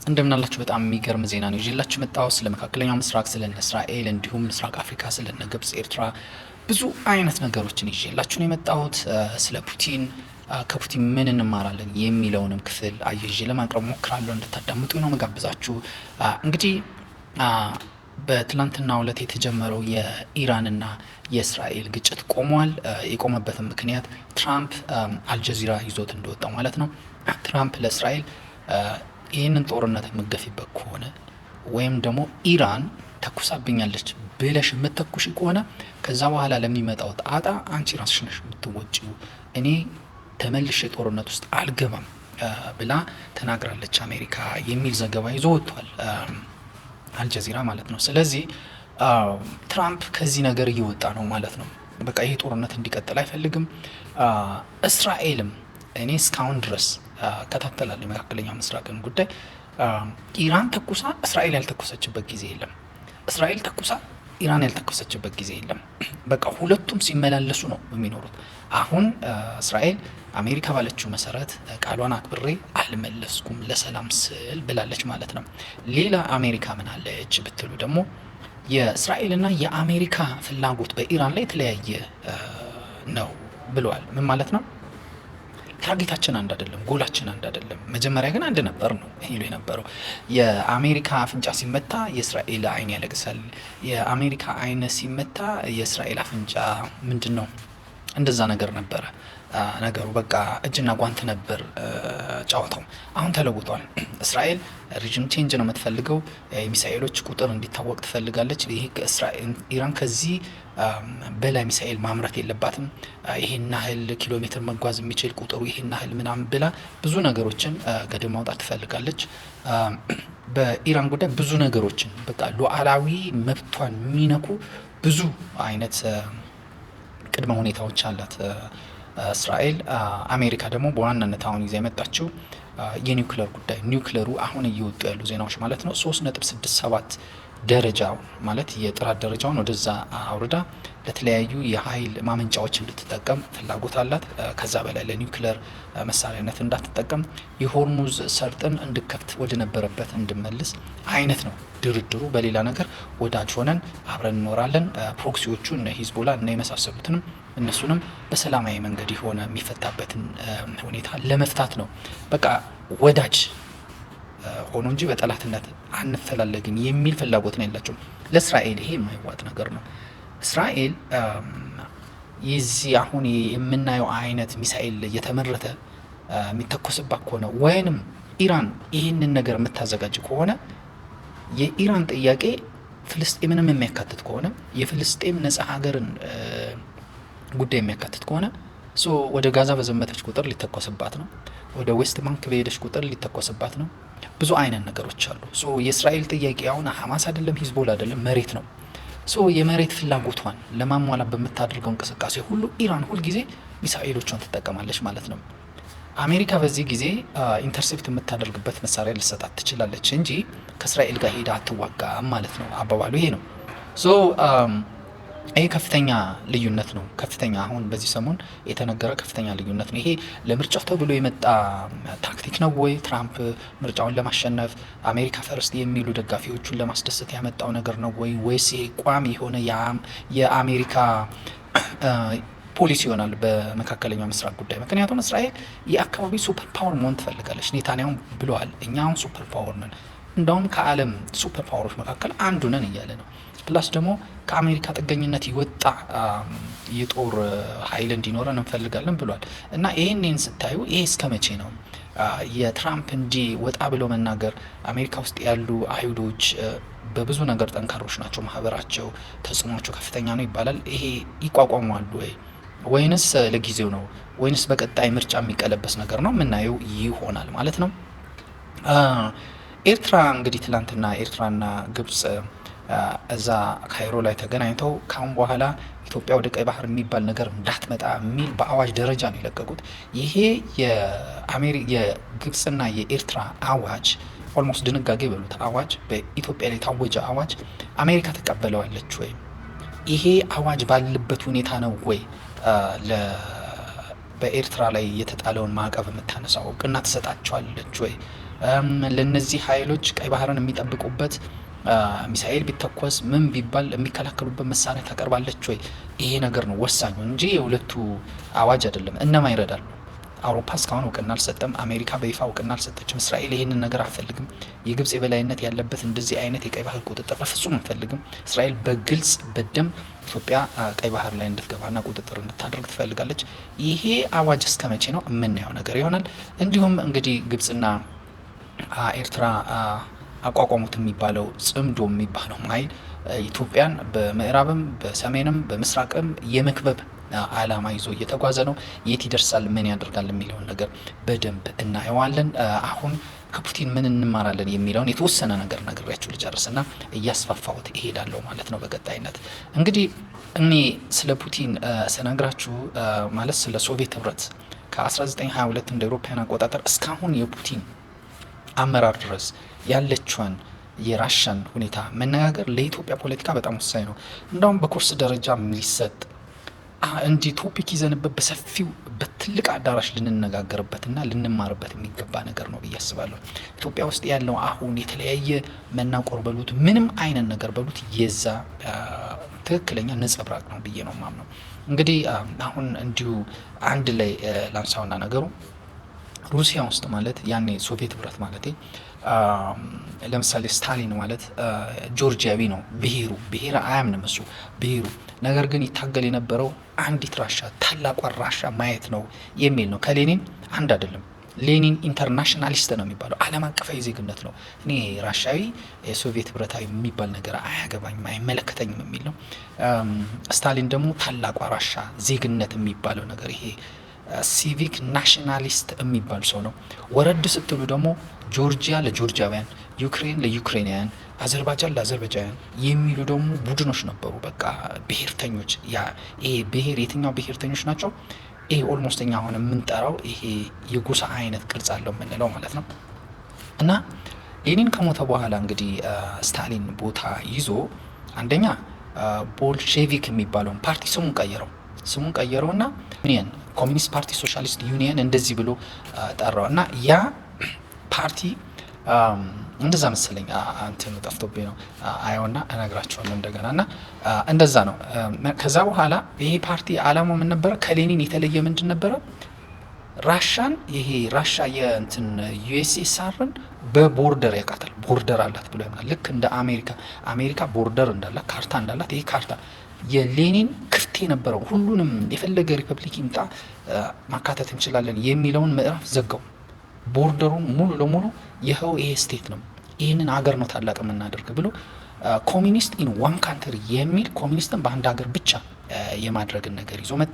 እንደምናላችሁ በጣም የሚገርም ዜና ነው ይዤላችሁ መጣሁ። ስለ መካከለኛው ምስራቅ፣ ስለ እስራኤል እንዲሁም ምስራቅ አፍሪካ፣ ስለ ግብጽ፣ ኤርትራ ብዙ አይነት ነገሮችን ይዤላችሁ ነው የመጣሁት። ስለ ፑቲን ከፑቲን ምን እንማራለን የሚለውንም ክፍል አያይዤ ለማቅረብ ሞክራለሁ። እንድታዳምጡ ነው መጋብዛችሁ። እንግዲህ በትላንትናው ዕለት የተጀመረው የኢራንና የእስራኤል ግጭት ቆሟል። የቆመበትም ምክንያት ትራምፕ አልጀዚራ ይዞት እንደወጣው ማለት ነው። ትራምፕ ለእስራኤል ይህንን ጦርነት የምገፊበት ከሆነ ወይም ደግሞ ኢራን ተኩሳብኛለች ብለሽ የምትተኩሽ ከሆነ ከዛ በኋላ ለሚመጣው ጣጣ አንቺ ራስሽ ነሽ የምትወጪው፣ እኔ ተመልሼ ጦርነት ውስጥ አልገባም ብላ ተናግራለች አሜሪካ የሚል ዘገባ ይዞ ወጥቷል አልጀዚራ ማለት ነው። ስለዚህ ትራምፕ ከዚህ ነገር እየወጣ ነው ማለት ነው። በቃ ይህ ጦርነት እንዲቀጥል አይፈልግም። እስራኤልም እኔ እስካሁን ድረስ ከታተላል የመካከለኛው ምስራቅን ጉዳይ ኢራን ተኩሳ እስራኤል ያልተኮሰችበት ጊዜ የለም። እስራኤል ተኩሳ ኢራን ያልተኮሰችበት ጊዜ የለም። በቃ ሁለቱም ሲመላለሱ ነው የሚኖሩት። አሁን እስራኤል አሜሪካ ባለችው መሰረት ቃሏን አክብሬ አልመለስኩም ለሰላም ስል ብላለች ማለት ነው። ሌላ አሜሪካ ምን አለች ብትሉ ደግሞ የእስራኤልና የአሜሪካ ፍላጎት በኢራን ላይ የተለያየ ነው ብለዋል። ምን ማለት ነው? ታርጌታችን አንድ አይደለም፣ ጎላችን አንድ አይደለም። መጀመሪያ ግን አንድ ነበር ነው ይሉ የነበረው። የአሜሪካ አፍንጫ ሲመታ የእስራኤል አይን ያለቅሳል። የአሜሪካ አይን ሲመታ የእስራኤል አፍንጫ ምንድን ነው? እንደዛ ነገር ነበረ ነገሩ። በቃ እጅና ጓንት ነበር ጨዋታው። አሁን ተለውጧል። እስራኤል ሪጅን ቼንጅ ነው የምትፈልገው። የሚሳኤሎች ቁጥር እንዲታወቅ ትፈልጋለች። ይሄ ኢራን ከዚህ በላይ ሚሳኤል ማምረት የለባትም። ይሄን ያህል ኪሎ ሜትር መጓዝ የሚችል ቁጥሩ ይሄን ያህል ምናምን ብላ ብዙ ነገሮችን ገደብ ማውጣት ትፈልጋለች። በኢራን ጉዳይ ብዙ ነገሮችን በቃ ሉዓላዊ መብቷን የሚነኩ ብዙ አይነት ቅድመ ሁኔታዎች አላት እስራኤል። አሜሪካ ደግሞ በዋናነት አሁን ይዛ የመጣችው የኒውክሌር ጉዳይ። ኒውክሌሩ አሁን እየወጡ ያሉ ዜናዎች ማለት ነው 3.67 ደረጃው ማለት የጥራት ደረጃውን ወደዛ አውርዳ ለተለያዩ የኃይል ማመንጫዎች እንድትጠቀም ፍላጎት አላት። ከዛ በላይ ለኒውክሌር መሳሪያነት እንዳትጠቀም የሆርሙዝ ሰርጥን እንድከፍት ወደ ነበረበት እንድመልስ አይነት ነው ድርድሩ። በሌላ ነገር ወዳጅ ሆነን አብረን እንኖራለን። ፕሮክሲዎቹ እነ ሂዝቦላ እና የመሳሰሉትንም እነሱንም በሰላማዊ መንገድ የሆነ የሚፈታበትን ሁኔታ ለመፍታት ነው። በቃ ወዳጅ ሆኖ እንጂ በጠላትነት አንፈላለግም የሚል ፍላጎት ነው ያላቸው። ለእስራኤል ይሄ የማይዋጥ ነገር ነው። እስራኤል የዚህ አሁን የምናየው አይነት ሚሳኤል እየተመረተ የሚተኮስባት ከሆነ ወይንም ኢራን ይህንን ነገር የምታዘጋጅ ከሆነ የኢራን ጥያቄ ፍልስጤምንም የሚያካትት ከሆነ የፍልስጤም ነጻ ሀገርን ጉዳይ የሚያካትት ከሆነ ወደ ጋዛ በዘመተች ቁጥር ሊተኮስባት ነው። ወደ ዌስት ባንክ በሄደች ቁጥር ሊተኮስባት ነው። ብዙ አይነት ነገሮች አሉ። የእስራኤል ጥያቄ አሁን ሐማስ አይደለም፣ ሂዝቦላ አይደለም፣ መሬት ነው። የመሬት ፍላጎቷን ለማሟላት በምታደርገው እንቅስቃሴ ሁሉ ኢራን ሁልጊዜ ሚሳኤሎቿን ትጠቀማለች ማለት ነው። አሜሪካ በዚህ ጊዜ ኢንተርሴፕት የምታደርግበት መሳሪያ ልሰጣት ትችላለች እንጂ ከእስራኤል ጋር ሄዳ አትዋጋም ማለት ነው። አባባሉ ይሄ ነው። ይሄ ከፍተኛ ልዩነት ነው። ከፍተኛ አሁን በዚህ ሰሞን የተነገረ ከፍተኛ ልዩነት ነው። ይሄ ለምርጫው ተብሎ የመጣ ታክቲክ ነው ወይ? ትራምፕ ምርጫውን ለማሸነፍ አሜሪካ ፈርስት የሚሉ ደጋፊዎቹን ለማስደሰት ያመጣው ነገር ነው ወይ? ወይስ ይሄ ቋሚ የሆነ የአሜሪካ ፖሊሲ ይሆናል በመካከለኛው ምስራቅ ጉዳይ? ምክንያቱም እስራኤል የአካባቢ ሱፐር ፓወር መሆን ትፈልጋለች። ኔታንያሁም ብለዋል፣ እኛ አሁን ሱፐር ፓወር ነን፣ እንደውም ከዓለም ሱፐር ፓወሮች መካከል አንዱ ነን እያለ ነው። ፕላስ ደግሞ ከአሜሪካ ጥገኝነት ይወጣ የጦር ኃይል እንዲኖረን እንፈልጋለን ብሏል። እና ይህንን ስታዩ ይሄ እስከ መቼ ነው? የትራምፕ እንዲህ ወጣ ብሎ መናገር አሜሪካ ውስጥ ያሉ አይሁዶች በብዙ ነገር ጠንካሮች ናቸው፣ ማህበራቸው ተጽዕኖቸው ከፍተኛ ነው ይባላል። ይሄ ይቋቋማሉ ወይ? ወይንስ ለጊዜው ነው? ወይንስ በቀጣይ ምርጫ የሚቀለበስ ነገር ነው? የምናየው ይሆናል ማለት ነው። ኤርትራ እንግዲህ ትላንትና ኤርትራና ግብጽ እዛ ካይሮ ላይ ተገናኝተው ካሁን በኋላ ኢትዮጵያ ወደ ቀይ ባህር የሚባል ነገር እንዳትመጣ የሚል በአዋጅ ደረጃ ነው የለቀቁት። ይሄ የግብጽና የኤርትራ አዋጅ ኦልሞስት ድንጋጌ በሉት አዋጅ፣ በኢትዮጵያ ላይ የታወጀ አዋጅ አሜሪካ ተቀበለዋለች ወይ? ይሄ አዋጅ ባለበት ሁኔታ ነው ወይ በኤርትራ ላይ የተጣለውን ማዕቀብ የምታነሳው? እውቅና ትሰጣቸዋለች ወይ? ለነዚህ ኃይሎች ቀይ ባህርን የሚጠብቁበት ሚሳኤል ቢተኮስ ምን ቢባል የሚከላከሉበት መሳሪያ ታቀርባለች ወይ? ይሄ ነገር ነው ወሳኙ እንጂ የሁለቱ አዋጅ አይደለም። እነማ ይረዳሉ? አውሮፓ እስካሁን እውቅና አልሰጠም። አሜሪካ በይፋ እውቅና አልሰጠችም። እስራኤል ይህንን ነገር አትፈልግም። የግብጽ የበላይነት ያለበት እንደዚህ አይነት የቀይ ባህር ቁጥጥር በፍጹም አንፈልግም። እስራኤል በግልጽ በደንብ ኢትዮጵያ ቀይ ባህር ላይ እንድትገባና ቁጥጥር እንድታደርግ ትፈልጋለች። ይሄ አዋጅ እስከ መቼ ነው የምናየው ነገር ይሆናል። እንዲሁም እንግዲህ ግብጽና ኤርትራ አቋቋሙት የሚባለው ጽምዶ የሚባለው ኃይል ኢትዮጵያን በምዕራብም በሰሜንም በምስራቅም የመክበብ አላማ ይዞ እየተጓዘ ነው። የት ይደርሳል፣ ምን ያደርጋል የሚለውን ነገር በደንብ እናየዋለን። አሁን ከፑቲን ምን እንማራለን የሚለውን የተወሰነ ነገር ነግሬያችሁ ልጨርስና እያስፋፋሁት እሄዳለሁ ማለት ነው። በቀጣይነት እንግዲህ እኔ ስለ ፑቲን ስነግራችሁ ማለት ስለ ሶቪየት ህብረት ከ1922 እንደ አውሮፓውያን አቆጣጠር እስካሁን የፑቲን አመራር ድረስ ያለችውን የራሻን ሁኔታ መነጋገር ለኢትዮጵያ ፖለቲካ በጣም ወሳኝ ነው። እንዳውም በኮርስ ደረጃ የሚሰጥ እንዲህ ቶፒክ ይዘንበት በሰፊው በትልቅ አዳራሽ ልንነጋገርበትና ልንማርበት የሚገባ ነገር ነው ብዬ አስባለሁ። ኢትዮጵያ ውስጥ ያለው አሁን የተለያየ መናቆር በሉት ምንም አይነት ነገር በሉት የዛ ትክክለኛ ነጸብራቅ ነው ብዬ ነው ማምነው። እንግዲህ አሁን እንዲሁ አንድ ላይ ላንሳውና ነገሩ ሩሲያ ውስጥ ማለት ያኔ ሶቪየት ህብረት ማለት ለምሳሌ ስታሊን ማለት ጆርጂያዊ ነው ብሄር አያምንም እሱ ብሄሩ። ነገር ግን ይታገል የነበረው አንዲት ራሻ ታላቋን ራሻ ማየት ነው የሚል ነው። ከሌኒን አንድ አይደለም። ሌኒን ኢንተርናሽናሊስት ነው የሚባለው፣ ዓለም አቀፋዊ ዜግነት ነው። እኔ ራሻዊ የሶቪየት ህብረታዊ የሚባል ነገር አያገባኝም አይመለከተኝም የሚል ነው። ስታሊን ደግሞ ታላቋ ራሻ ዜግነት የሚባለው ነገር ይሄ ሲቪክ ናሽናሊስት የሚባል ሰው ነው። ወረድ ስትሉ ደግሞ ጆርጂያ ለጆርጂያውያን፣ ዩክሬን ለዩክሬናውያን፣ አዘርባጃን ለአዘርባጃውያን የሚሉ ደግሞ ቡድኖች ነበሩ። በቃ ብሔርተኞች። ይሄ ብሔር የትኛው ብሔርተኞች ናቸው? ይሄ ኦልሞስት እኛ አሁን የምንጠራው ይሄ የጎሳ አይነት ቅርጽ አለው የምንለው ማለት ነው። እና ሌኒን ከሞተ በኋላ እንግዲህ ስታሊን ቦታ ይዞ አንደኛ ቦልሼቪክ የሚባለውን ፓርቲ ስሙን ቀየረው እና ዩኒየን ኮሚኒስት ፓርቲ ሶሻሊስት ዩኒየን እንደዚህ ብሎ ጠራው እና ያ ፓርቲ እንደዛ መሰለኝ እንትኑ ጠፍቶብኝ ነው አየውና እነግራቸዋለሁ እንደገና እና እንደዛ ነው። ከዛ በኋላ ይሄ ፓርቲ አላማው ምን ነበረ? ከሌኒን የተለየ ምንድን ነበረ? ራሻን ይሄ ራሻ የእንትን ዩኤስኤስአርን በቦርደር ያውቃታል። ቦርደር አላት ብሎ ያምናል። ልክ እንደ አሜሪካ ቦርደር እንዳላት ካርታ እንዳላት ይሄ ካርታ የሌኒን ክፍት የነበረው ሁሉንም የፈለገ ሪፐብሊክ ይምጣ ማካተት እንችላለን የሚለውን ምዕራፍ ዘጋው። ቦርደሩን ሙሉ ለሙሉ ይኸው ይሄ ስቴት ነው፣ ይህንን ሀገር ነው ታላቅ የምናደርግ ብሎ ኮሚኒስት ኢን ዋን ካንትሪ የሚል ኮሚኒስትን በአንድ ሀገር ብቻ የማድረግን ነገር ይዞ መጣ።